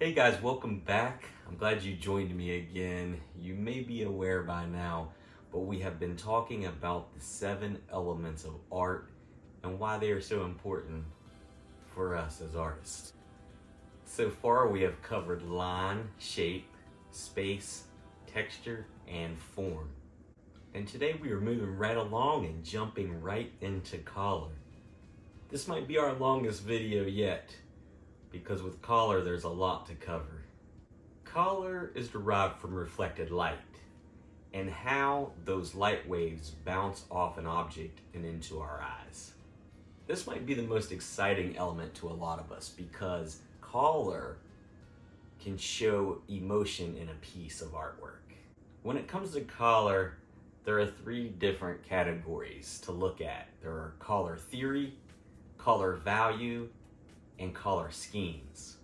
Hey guys, welcome back. I'm glad you joined me again. You may be aware by now, but we have been talking about the 7 elements of art and why they are so important for us as artists. So far, we have covered line, shape, space, texture, and form. And today we are moving right along and jumping right into color. This might be our longest video yet, because with color there's a lot to cover. Color is derived from reflected light and how those light waves bounce off an object and into our eyes. This might be the most exciting element to a lot of us because color can show emotion in a piece of artwork. When it comes to color, there are 3 different categories to look at. There are color theory, color value, and color schemes.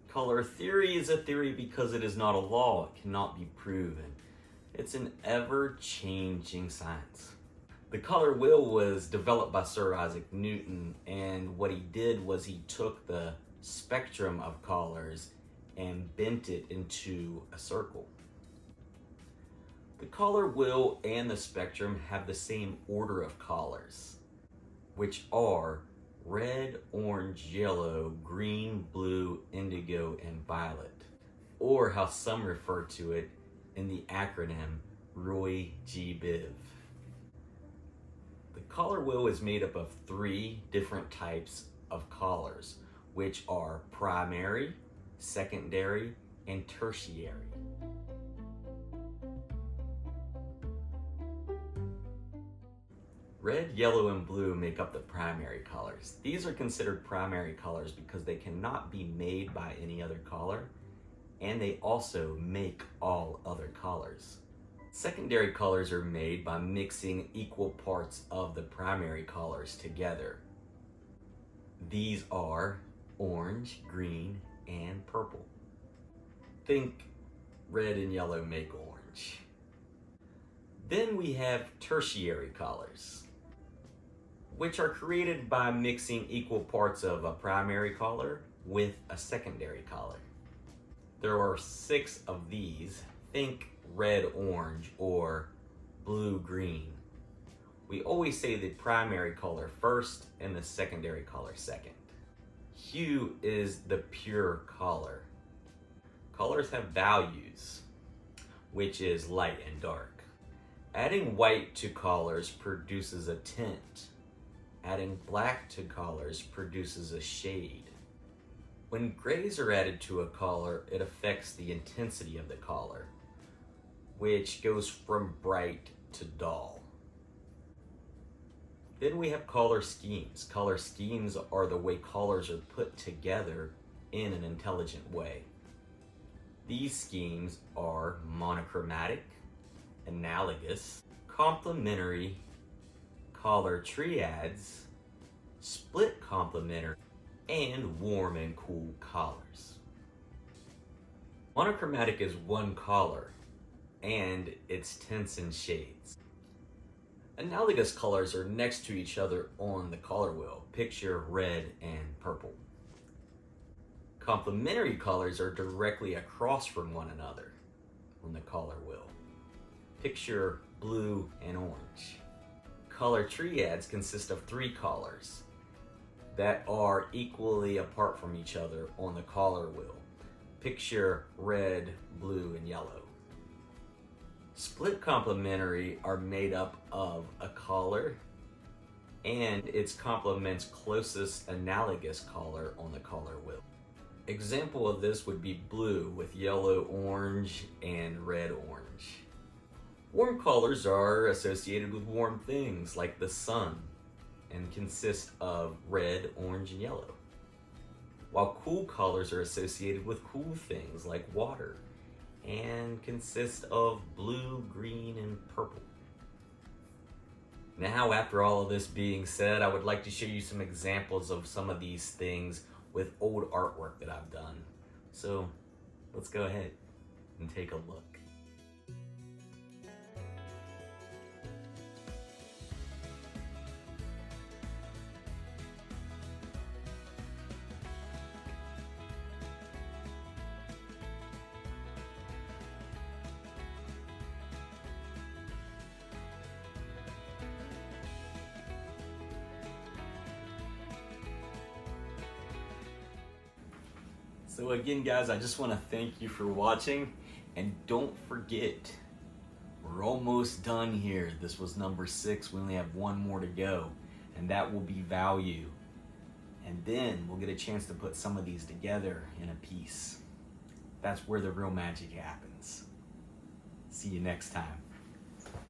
Color theory is a theory because it is not a law, it cannot be proven. It's an ever-changing science. The color wheel was developed by Sir Isaac Newton, and what he did was he took the spectrum of colors and bent it into a circle. The color wheel and the spectrum have the same order of colors, which are red, orange, yellow, green, blue, indigo, and violet, or how some refer to it in the acronym Roy G. Biv. The color wheel is made up of 3 different types of colors, which are primary, secondary, and tertiary. Red, yellow, and blue make up the primary colors. These are considered primary colors because they cannot be made by any other color, and they also make all other colors. Secondary colors are made by mixing equal parts of the primary colors together. These are orange, green, and purple. Think red and yellow make orange. Then we have tertiary colors, which are created by mixing equal parts of a primary color with a secondary color. There are 6 of these. Think red, orange, or blue, green. We always say the primary color first and the secondary color second. Hue is the pure color. Colors have values, which is light and dark. Adding white to colors produces a tint. Adding black to colors produces a shade. When grays are added to a color, it affects the intensity of the color, which goes from bright to dull. Then we have color schemes. Color schemes are the way colors are put together in an intelligent way. These schemes are monochromatic, analogous, complementary, color triads, split complementary, and warm and cool colors. Monochromatic is one color and its tints and shades. Analogous colors are next to each other on the color wheel. Picture red and purple. Complementary colors are directly across from one another on the color wheel. Picture blue and orange. Color triads consist of 3 colors that are equally apart from each other on the color wheel. Picture red, blue, and yellow. Split complementary are made up of a color and its complement's closest analogous color on the color wheel. Example of this would be blue with yellow, orange, and red, orange. Warm colors are associated with warm things like the sun and consist of red, orange, and yellow. While cool colors are associated with cool things like water and consist of blue, green, and purple. Now, after all of this being said, I would like to show you some examples of some of these things with old artwork that I've done. So let's go ahead and take a look. So again, guys, I just want to thank you for watching, and don't forget, we're almost done here. This was number 6. We only have one more to go, and that will be value. And then we'll get a chance to put some of these together in a piece. That's where the real magic happens. See you next time.